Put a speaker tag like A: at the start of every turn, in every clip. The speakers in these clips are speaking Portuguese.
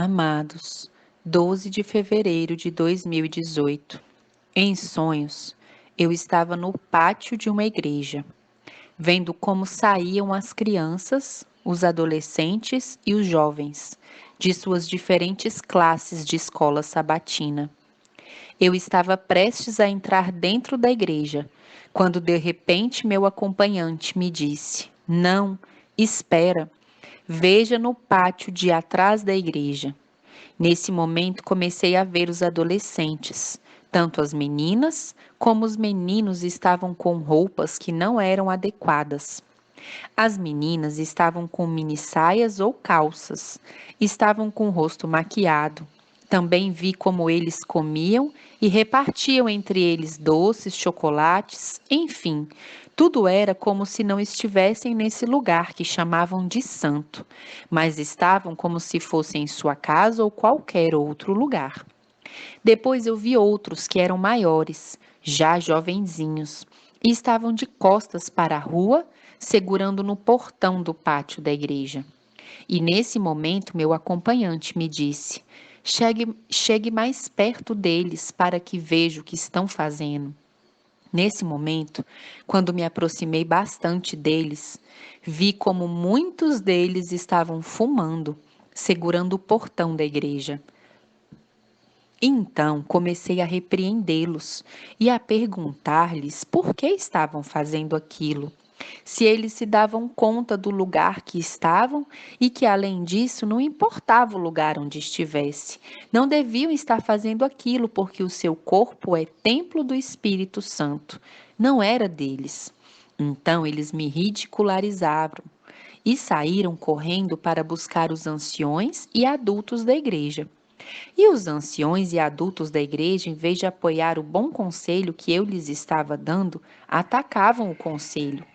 A: Amados, 12 de fevereiro de 2018. Em sonhos, eu estava no pátio de uma igreja, vendo como saíam as crianças, os adolescentes e os jovens, de suas diferentes classes de escola sabatina. Eu estava prestes a entrar dentro da igreja, quando de repente meu acompanhante me disse: Não, espera, veja no pátio de atrás da igreja. Nesse momento, comecei a ver os adolescentes. Tanto as meninas como os meninos estavam com roupas que não eram adequadas. As meninas estavam com mini saias ou calças, estavam com o rosto maquiado. Também vi como eles comiam e repartiam entre eles doces, chocolates, enfim, tudo era como se não estivessem nesse lugar que chamavam de santo, mas estavam como se fossem em sua casa ou qualquer outro lugar. Depois eu vi outros que eram maiores, já jovenzinhos, e estavam de costas para a rua, segurando no portão do pátio da igreja. E nesse momento meu acompanhante me disse: chegue mais perto deles para que veja o que estão fazendo. Nesse momento, quando me aproximei bastante deles, vi como muitos deles estavam fumando, segurando o portão da igreja. Então comecei a repreendê-los e a perguntar-lhes por que estavam fazendo aquilo, se eles se davam conta do lugar que estavam e que, além disso, não importava o lugar onde estivesse. Não deviam estar fazendo aquilo porque o seu corpo é templo do Espírito Santo, não era deles. Então eles me ridicularizaram e saíram correndo para buscar os anciões e adultos da igreja. E os anciões e adultos da igreja, em vez de apoiar o bom conselho que eu lhes estava dando, atacavam o conselho.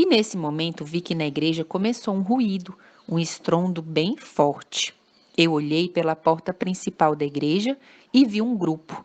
A: E nesse momento vi que na igreja começou um ruído, um estrondo bem forte. Eu olhei pela porta principal da igreja e vi um grupo.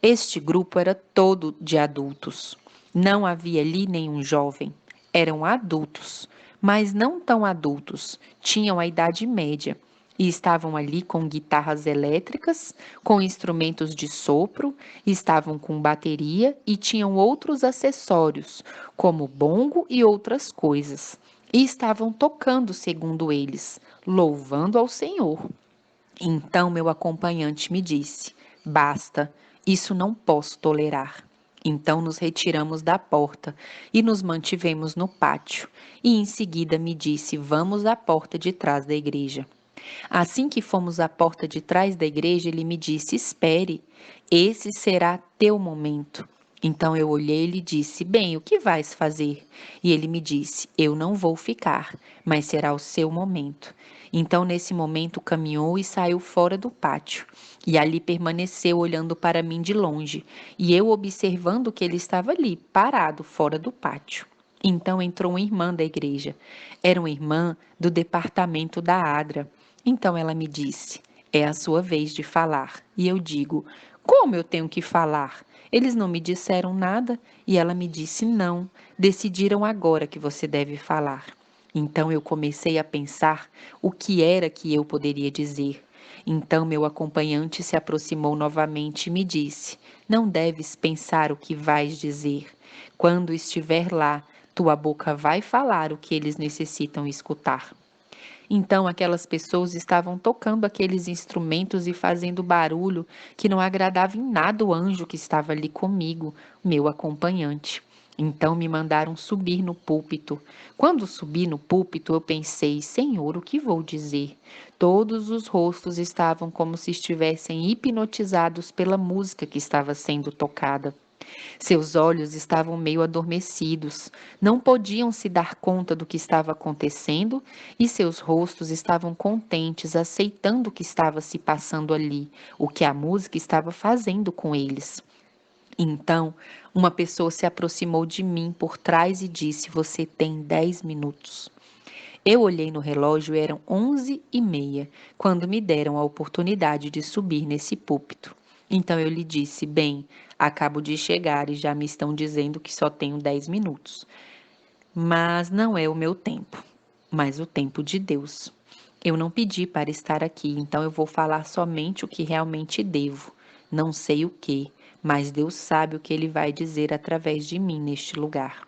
A: Este grupo era todo de adultos. Não havia ali nenhum jovem. Eram adultos, mas não tão adultos. Tinham a idade média e estavam ali com guitarras elétricas, com instrumentos de sopro, estavam com bateria e tinham outros acessórios, como bongo e outras coisas. E estavam tocando, segundo eles, louvando ao Senhor. Então meu acompanhante me disse: Basta, isso não posso tolerar. Então nos retiramos da porta e nos mantivemos no pátio. E em seguida me disse: Vamos à porta de trás da igreja. Assim que fomos à porta de trás da igreja, ele me disse: Espere, esse será teu momento. Então eu olhei e lhe disse: Bem, o que vais fazer? E ele me disse: Eu não vou ficar, mas será o seu momento. Então, nesse momento, caminhou e saiu fora do pátio. E ali permaneceu olhando para mim de longe, e eu observando que ele estava ali, parado, fora do pátio. Então entrou uma irmã da igreja. Era uma irmã do departamento da ADRA. Então ela me disse: É a sua vez de falar. E eu digo: Como eu tenho que falar? Eles não me disseram nada. E ela me disse: Não, decidiram agora que você deve falar. Então eu comecei a pensar o que era que eu poderia dizer. Então meu acompanhante se aproximou novamente e me disse: Não deves pensar o que vais dizer. Quando estiver lá, tua boca vai falar o que eles necessitam escutar. Então aquelas pessoas estavam tocando aqueles instrumentos e fazendo barulho que não agradava em nada o anjo que estava ali comigo, meu acompanhante. Então me mandaram subir no púlpito. Quando subi no púlpito, eu pensei: Senhor, o que vou dizer? Todos os rostos estavam como se estivessem hipnotizados pela música que estava sendo tocada. Seus olhos estavam meio adormecidos, não podiam se dar conta do que estava acontecendo e seus rostos estavam contentes, aceitando o que estava se passando ali, o que a música estava fazendo com eles. Então, uma pessoa se aproximou de mim por trás e disse: Você tem 10 minutos. Eu olhei no relógio, eram 11h30, quando me deram a oportunidade de subir nesse púlpito. Então eu lhe disse: Bem, acabo de chegar e já me estão dizendo que só tenho 10 minutos. Mas não é o meu tempo, mas o tempo de Deus. Eu não pedi para estar aqui, então eu vou falar somente o que realmente devo. Não sei o que, mas Deus sabe o que Ele vai dizer através de mim neste lugar.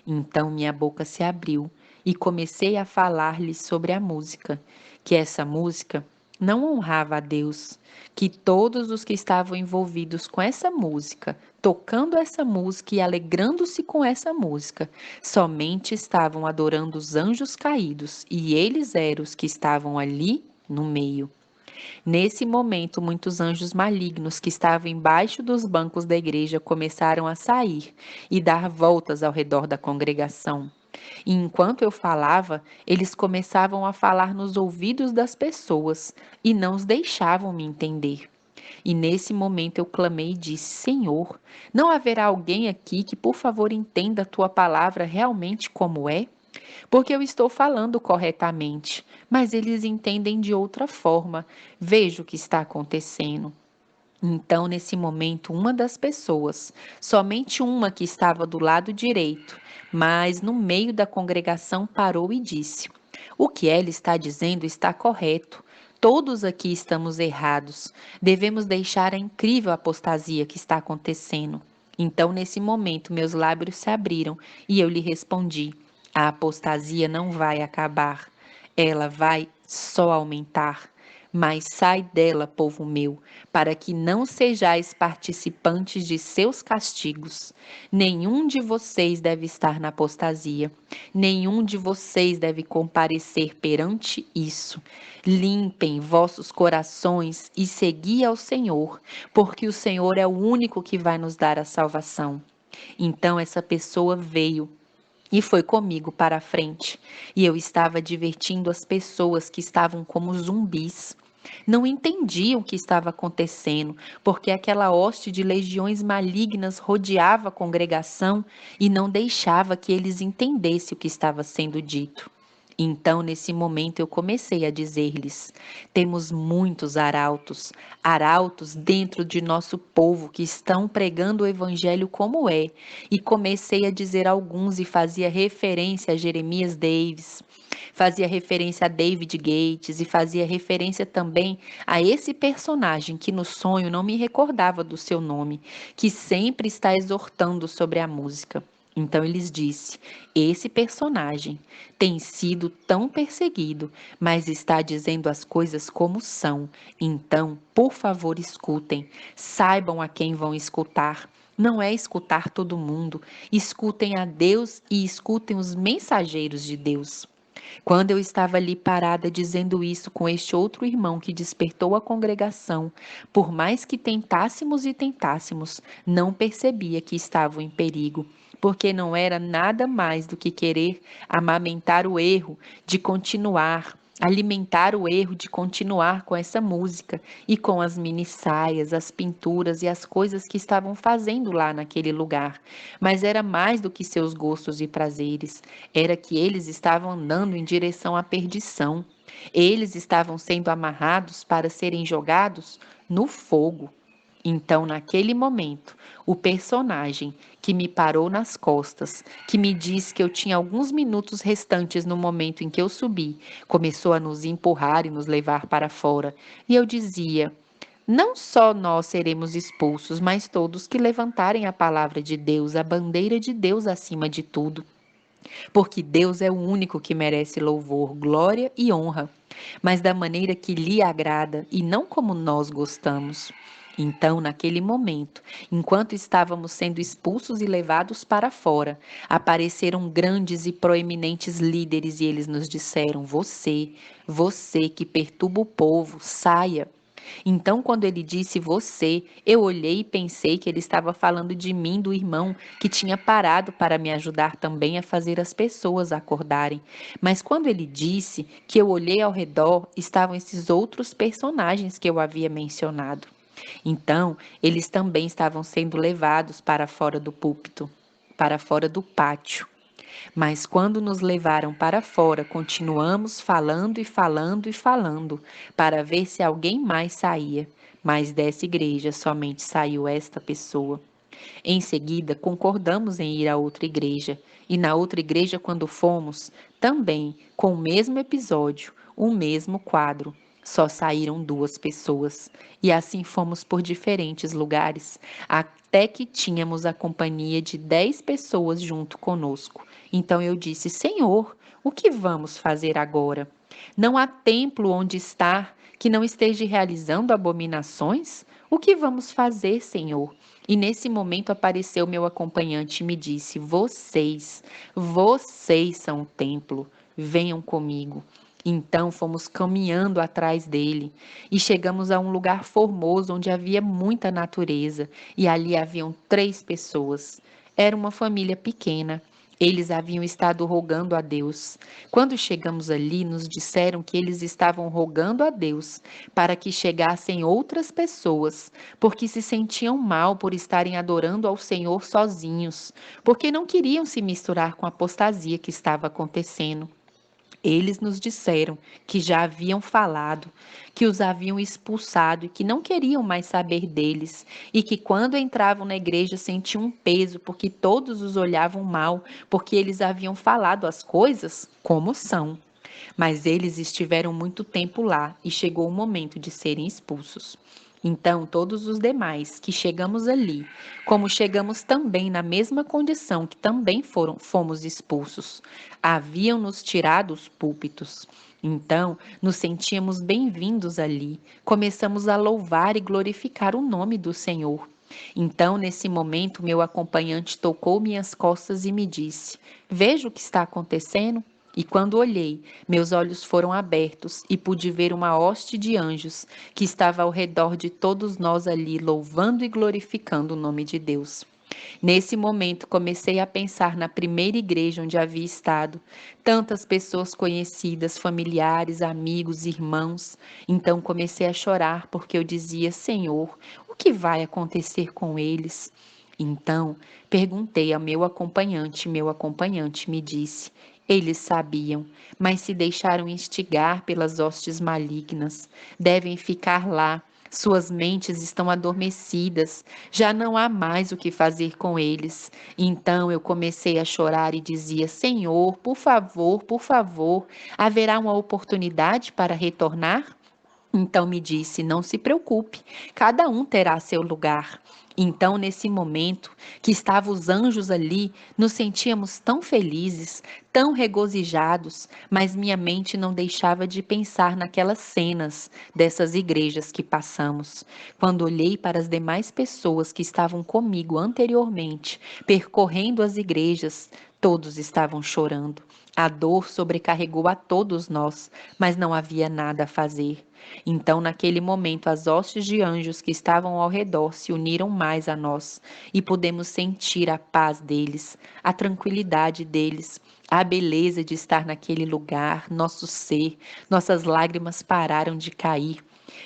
A: Então minha boca se abriu e comecei a falar-lhes sobre a música, que essa música não honrava a Deus, que todos os que estavam envolvidos com essa música, tocando essa música e alegrando-se com essa música, somente estavam adorando os anjos caídos, e eles eram os que estavam ali no meio. Nesse momento, muitos anjos malignos que estavam embaixo dos bancos da igreja começaram a sair e dar voltas ao redor da congregação. E enquanto eu falava, eles começavam a falar nos ouvidos das pessoas e não os deixavam me entender. E nesse momento eu clamei e disse: Senhor, não haverá alguém aqui que, por favor, entenda a tua palavra realmente como é? Porque eu estou falando corretamente, mas eles entendem de outra forma. Veja o que está acontecendo. Então, nesse momento, uma das pessoas, somente uma que estava do lado direito, mas no meio da congregação, parou e disse: O que ela está dizendo está correto. Todos aqui estamos errados. Devemos deixar a incrível apostasia que está acontecendo. Então, nesse momento, meus lábios se abriram e eu lhe respondi: A apostasia não vai acabar, ela vai só aumentar. Mas sai dela, povo meu, para que não sejais participantes de seus castigos. Nenhum de vocês deve estar na apostasia, nenhum de vocês deve comparecer perante isso. Limpem vossos corações e segui ao Senhor, porque o Senhor é o único que vai nos dar a salvação. Então essa pessoa veio e foi comigo para a frente, e eu estava divertindo as pessoas que estavam como zumbis. Não entendiam o que estava acontecendo, porque aquela hoste de legiões malignas rodeava a congregação e não deixava que eles entendessem o que estava sendo dito. Então, nesse momento, eu comecei a dizer-lhes: temos muitos arautos dentro de nosso povo que estão pregando o evangelho como é. E comecei a dizer alguns e fazia referência a Jeremias Davis, fazia referência a David Gates e fazia referência também a esse personagem que no sonho não me recordava do seu nome, que sempre está exortando sobre a música. Então eles disse: esse personagem tem sido tão perseguido, mas está dizendo as coisas como são. Então, por favor, escutem. Saibam a quem vão escutar. Não é escutar todo mundo. Escutem a Deus e escutem os mensageiros de Deus. Quando eu estava ali parada dizendo isso com este outro irmão que despertou a congregação, por mais que tentássemos e tentássemos, não percebia que estavam em perigo, porque não era nada mais do que querer amamentar o erro de continuar, alimentar o erro de continuar com essa música e com as mini saias, as pinturas e as coisas que estavam fazendo lá naquele lugar. Mas era mais do que seus gostos e prazeres, era que eles estavam andando em direção à perdição. Eles estavam sendo amarrados para serem jogados no fogo. Então, naquele momento, o personagem que me parou nas costas, que me disse que eu tinha alguns minutos restantes no momento em que eu subi, começou a nos empurrar e nos levar para fora. E eu dizia: não só nós seremos expulsos, mas todos que levantarem a palavra de Deus, a bandeira de Deus acima de tudo. Porque Deus é o único que merece louvor, glória e honra, mas da maneira que lhe agrada e não como nós gostamos. Então, naquele momento, enquanto estávamos sendo expulsos e levados para fora, apareceram grandes e proeminentes líderes e eles nos disseram: você que perturba o povo, saia. Então, quando ele disse você, eu olhei e pensei que ele estava falando de mim, do irmão, que tinha parado para me ajudar também a fazer as pessoas acordarem. Mas quando ele disse que eu olhei ao redor, estavam esses outros personagens que eu havia mencionado. Então, eles também estavam sendo levados para fora do púlpito, para fora do pátio. Mas quando nos levaram para fora, continuamos falando e falando e falando, para ver se alguém mais saía. Mas dessa igreja somente saiu esta pessoa. Em seguida, concordamos em ir a outra igreja. E na outra igreja, quando fomos, também, com o mesmo episódio, o mesmo quadro. Só saíram 2 pessoas. E assim fomos por diferentes lugares, até que tínhamos a companhia de 10 pessoas junto conosco. Então eu disse: Senhor, o que vamos fazer agora? Não há templo onde estar que não esteja realizando abominações? O que vamos fazer, Senhor? E nesse momento apareceu meu acompanhante e me disse: vocês são o templo, venham comigo. Então fomos caminhando atrás dele e chegamos a um lugar formoso onde havia muita natureza e ali haviam 3 pessoas. Era uma família pequena. Eles haviam estado rogando a Deus. Quando chegamos ali, nos disseram que eles estavam rogando a Deus para que chegassem outras pessoas, porque se sentiam mal por estarem adorando ao Senhor sozinhos, porque não queriam se misturar com a apostasia que estava acontecendo. Eles nos disseram que já haviam falado, que os haviam expulsado e que não queriam mais saber deles, e que quando entravam na igreja sentiam um peso porque todos os olhavam mal, porque eles haviam falado as coisas como são. Mas eles estiveram muito tempo lá e chegou o momento de serem expulsos. Então, todos os demais que chegamos ali, como chegamos também na mesma condição que também fomos expulsos, haviam nos tirado os púlpitos. Então, nos sentíamos bem-vindos ali. Começamos a louvar e glorificar o nome do Senhor. Então, nesse momento, meu acompanhante tocou minhas costas e me disse: Veja o que está acontecendo. E quando olhei, meus olhos foram abertos e pude ver uma hoste de anjos que estava ao redor de todos nós ali, louvando e glorificando o nome de Deus. Nesse momento, comecei a pensar na primeira igreja onde havia estado. Tantas pessoas conhecidas, familiares, amigos, irmãos. Então comecei a chorar porque eu dizia: Senhor, o que vai acontecer com eles? Então perguntei ao meu acompanhante me disse: eles sabiam, mas se deixaram instigar pelas hostes malignas. Devem ficar lá. Suas mentes estão adormecidas, já não há mais o que fazer com eles. Então eu comecei a chorar e dizia: Senhor, por favor, haverá uma oportunidade para retornar? Então me disse: Não se preocupe, cada um terá seu lugar. Então, nesse momento que estavam os anjos ali, nos sentíamos tão felizes, tão regozijados, mas minha mente não deixava de pensar naquelas cenas dessas igrejas que passamos. Quando olhei para as demais pessoas que estavam comigo anteriormente, percorrendo as igrejas, todos estavam chorando. A dor sobrecarregou a todos nós, mas não havia nada a fazer. Então, naquele momento, as hostes de anjos que estavam ao redor se uniram mais a nós e pudemos sentir a paz deles, a tranquilidade deles, a beleza de estar naquele lugar, nosso ser, nossas lágrimas pararam de cair.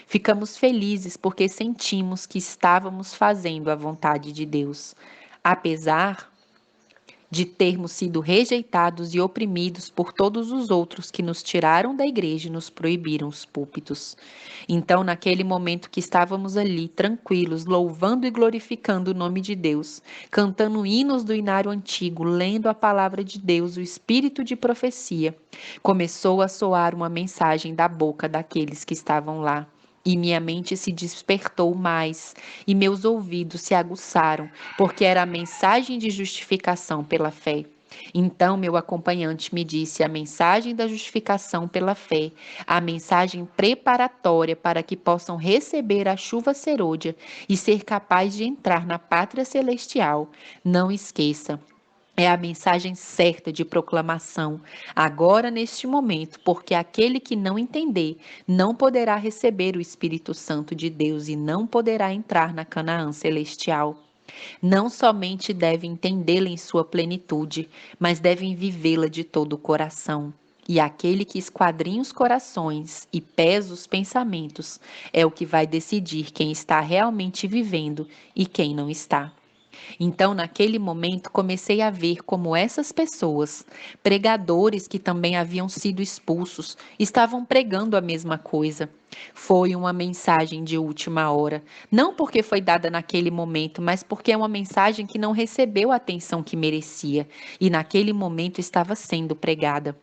A: Ficamos felizes porque sentimos que estávamos fazendo a vontade de Deus. Apesar de termos sido rejeitados e oprimidos por todos os outros que nos tiraram da igreja e nos proibiram os púlpitos. Então, naquele momento que estávamos ali, tranquilos, louvando e glorificando o nome de Deus, cantando hinos do inário antigo, lendo a palavra de Deus, o espírito de profecia, começou a soar uma mensagem da boca daqueles que estavam lá. E minha mente se despertou mais, e meus ouvidos se aguçaram, porque era a mensagem de justificação pela fé. Então meu acompanhante me disse: a mensagem da justificação pela fé, a mensagem preparatória para que possam receber a chuva serôdia e ser capaz de entrar na pátria celestial. Não esqueça. É a mensagem certa de proclamação, agora neste momento, porque aquele que não entender não poderá receber o Espírito Santo de Deus e não poderá entrar na Canaã celestial. Não somente devem entendê-la em sua plenitude, mas devem vivê-la de todo o coração. E aquele que esquadrinha os corações e pesa os pensamentos é o que vai decidir quem está realmente vivendo e quem não está. Então, naquele momento, comecei a ver como essas pessoas, pregadores que também haviam sido expulsos, estavam pregando a mesma coisa. Foi uma mensagem de última hora, não porque foi dada naquele momento, mas porque é uma mensagem que não recebeu a atenção que merecia e naquele momento estava sendo pregada.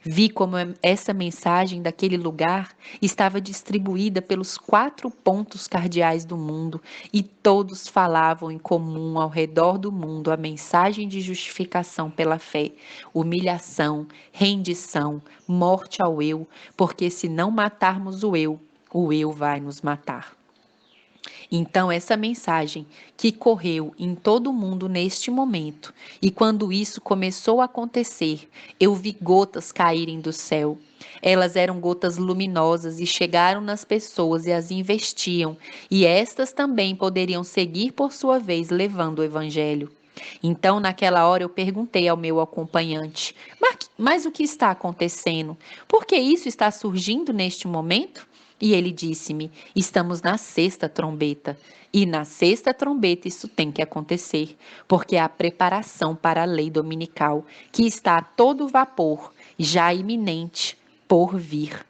A: Vi como essa mensagem daquele lugar estava distribuída pelos 4 pontos cardeais do mundo e todos falavam em comum ao redor do mundo a mensagem de justificação pela fé, humilhação, rendição, morte ao eu, porque se não matarmos o eu vai nos matar. Então, essa mensagem que correu em todo o mundo neste momento, e quando isso começou a acontecer, eu vi gotas caírem do céu. Elas eram gotas luminosas e chegaram nas pessoas e as investiam, e estas também poderiam seguir por sua vez levando o evangelho. Então, naquela hora, eu perguntei ao meu acompanhante: mas o que está acontecendo? Por que isso está surgindo neste momento? E ele disse-me: estamos na sexta trombeta. E na sexta trombeta isso tem que acontecer, porque é a preparação para a lei dominical, que está a todo vapor, já iminente, por vir.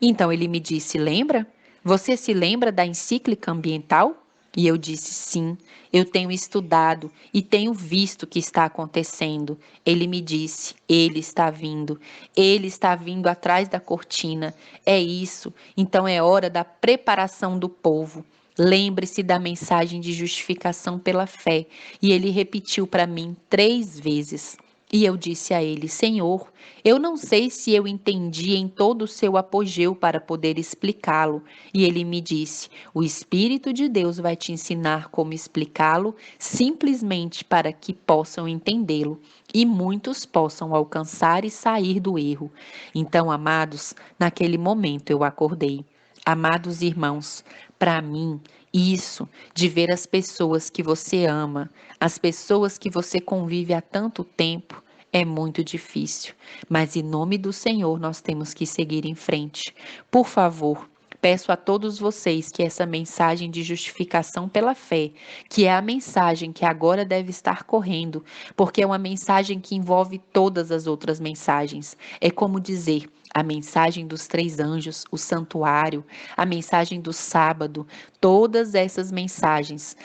A: Então ele me disse: lembra? Você se lembra da encíclica ambiental? E eu disse: sim, eu tenho estudado e tenho visto o que está acontecendo. Ele me disse: ele está vindo atrás da cortina. É isso, então é hora da preparação do povo. Lembre-se da mensagem de justificação pela fé. E ele repetiu para mim 3 vezes. E eu disse a ele: Senhor, eu não sei se eu entendi em todo o seu apogeu para poder explicá-lo. E ele me disse: o Espírito de Deus vai te ensinar como explicá-lo, simplesmente para que possam entendê-lo e muitos possam alcançar e sair do erro. Então, amados, naquele momento eu acordei. Amados irmãos, para mim, isso de ver as pessoas que você ama, as pessoas que você convive há tanto tempo, é muito difícil, mas em nome do Senhor nós temos que seguir em frente. Por favor, peço a todos vocês que essa mensagem de justificação pela fé, que é a mensagem que agora deve estar correndo, porque é uma mensagem que envolve todas as outras mensagens. É como dizer, a mensagem dos 3 anjos, o santuário, a mensagem do sábado, todas essas mensagens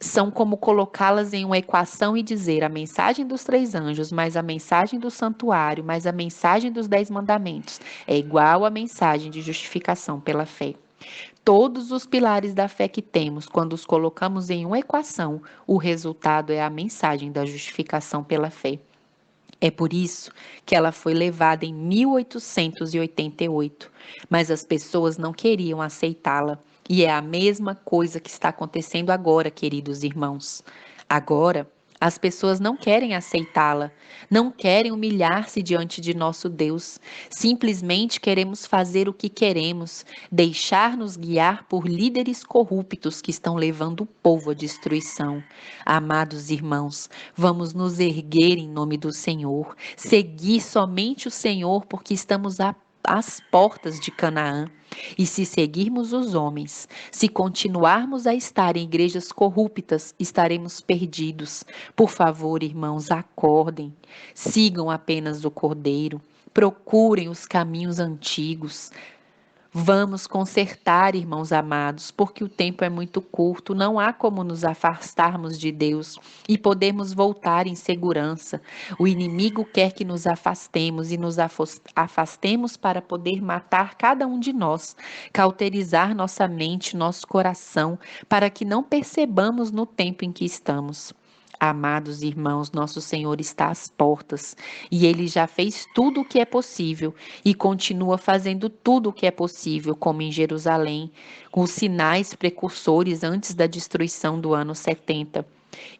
A: são como colocá-las em uma equação e dizer a mensagem dos 3 anjos, mais a mensagem do santuário, mais a mensagem dos 10 mandamentos, é igual à mensagem de justificação pela fé. Todos os pilares da fé que temos, quando os colocamos em uma equação, o resultado é a mensagem da justificação pela fé. É por isso que ela foi levada em 1888, mas as pessoas não queriam aceitá-la. E é a mesma coisa que está acontecendo agora, queridos irmãos. Agora, as pessoas não querem aceitá-la, não querem humilhar-se diante de nosso Deus. Simplesmente queremos fazer o que queremos, deixar-nos guiar por líderes corruptos que estão levando o povo à destruição. Amados irmãos, vamos nos erguer em nome do Senhor, seguir somente o Senhor, porque estamos às portas de Canaã. E se seguirmos os homens, se continuarmos a estar em igrejas corruptas, estaremos perdidos. Por favor, irmãos, acordem, sigam apenas o Cordeiro, procurem os caminhos antigos. Vamos consertar, irmãos amados, porque o tempo é muito curto, não há como nos afastarmos de Deus e podermos voltar em segurança. O inimigo quer que nos afastemos e nos afastemos para poder matar cada um de nós, cauterizar nossa mente, nosso coração, para que não percebamos no tempo em que estamos. Amados irmãos, nosso Senhor está às portas e Ele já fez tudo o que é possível e continua fazendo tudo o que é possível, como em Jerusalém, com os sinais precursores antes da destruição do ano 70.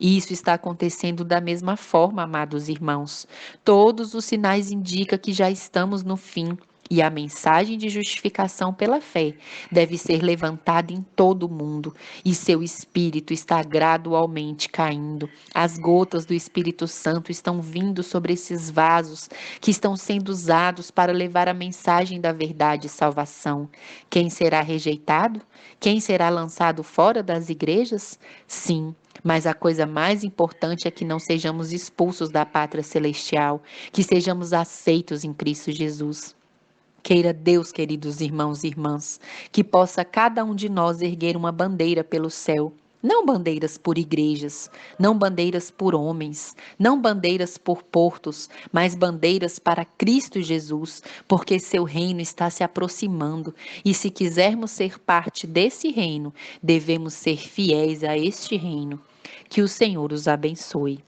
A: E isso está acontecendo da mesma forma, amados irmãos. Todos os sinais indicam que já estamos no fim. E a mensagem de justificação pela fé deve ser levantada em todo o mundo, e seu espírito está gradualmente caindo. As gotas do Espírito Santo estão vindo sobre esses vasos que estão sendo usados para levar a mensagem da verdade e salvação. Quem será rejeitado? Quem será lançado fora das igrejas? Sim, mas a coisa mais importante é que não sejamos expulsos da pátria celestial, que sejamos aceitos em Cristo Jesus. Queira Deus, queridos irmãos e irmãs, que possa cada um de nós erguer uma bandeira pelo céu. Não bandeiras por igrejas, não bandeiras por homens, não bandeiras por portos, mas bandeiras para Cristo Jesus, porque seu reino está se aproximando e se quisermos ser parte desse reino, devemos ser fiéis a este reino. Que o Senhor os abençoe.